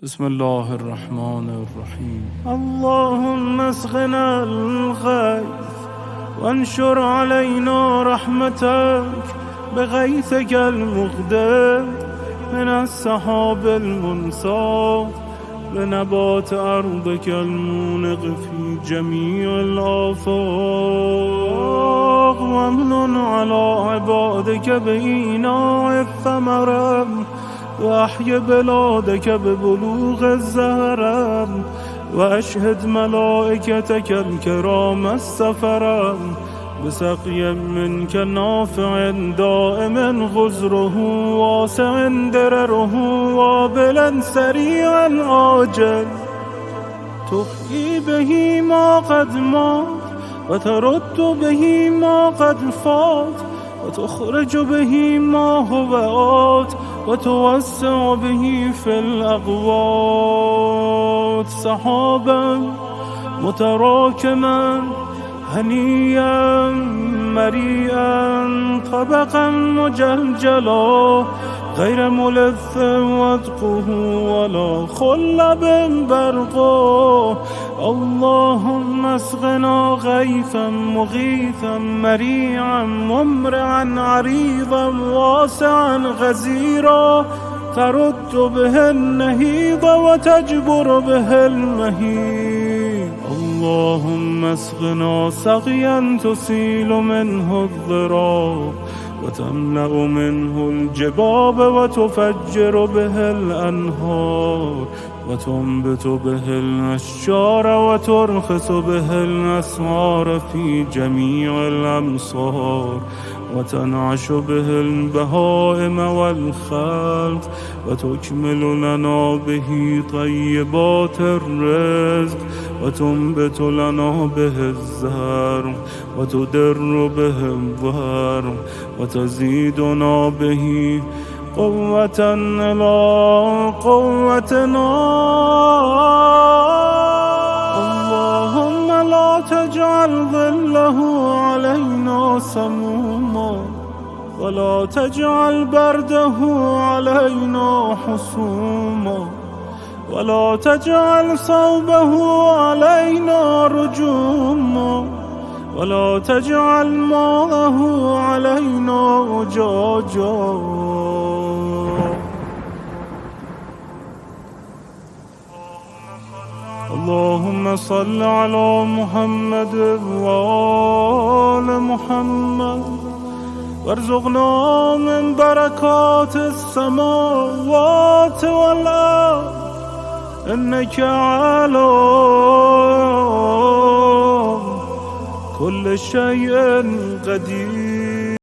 بسم الله الرحمن الرحيم. اللهم اسقنا الغيث وانشر علينا رحمتك بغيثك المغدق من السحاب المنصاب لنبات أرضك المونق في جميع الآفاق وامنن على عبادك بإيناء الثمرة وأحي بلادك ببلوغ الزهرة وأشهد ملائكتك الكرام السفرة بسقي منك نافع دائم غزره واسع درره وابلا سريعا عاجل تحيي به ما قد مات وترد به ما قد فات وتخرج به ما هو آت وتوسع به في الأقوات سحابا متراكما هنيا مريئا طبقا مجلجلا غير ملث وطقه ولا خلب برقه اللهم اسقنا غيثا مغيثا مريعا ممرعا عريضا واسعا غزيرا ترد به النهيض وتجبر به المهيض اللهم اسقنا سقيا تسيل منه الضراب وتملأ منه الجباب وتفجر به الأنهار وتنبت به الأشجار وترخص به الأسوار في جميع الأمصار وتنعش به البهائم والخلق وتكمل لنا به طيبات الرزق وتنبت لنا به الزرع وتدر به الظهر وتزيدنا به قوة إلى قوتنا اللهم لا تجعل ظله علينا سموما ولا تجعل برده علينا حسوما ولا تجعل صوبه علينا رجوما ولا تجعل ماءه علينا أجاجا اللهم صل على محمد وآل محمد وارزقنا من بركات السماوات والأرض إنك على كل شيء قدير.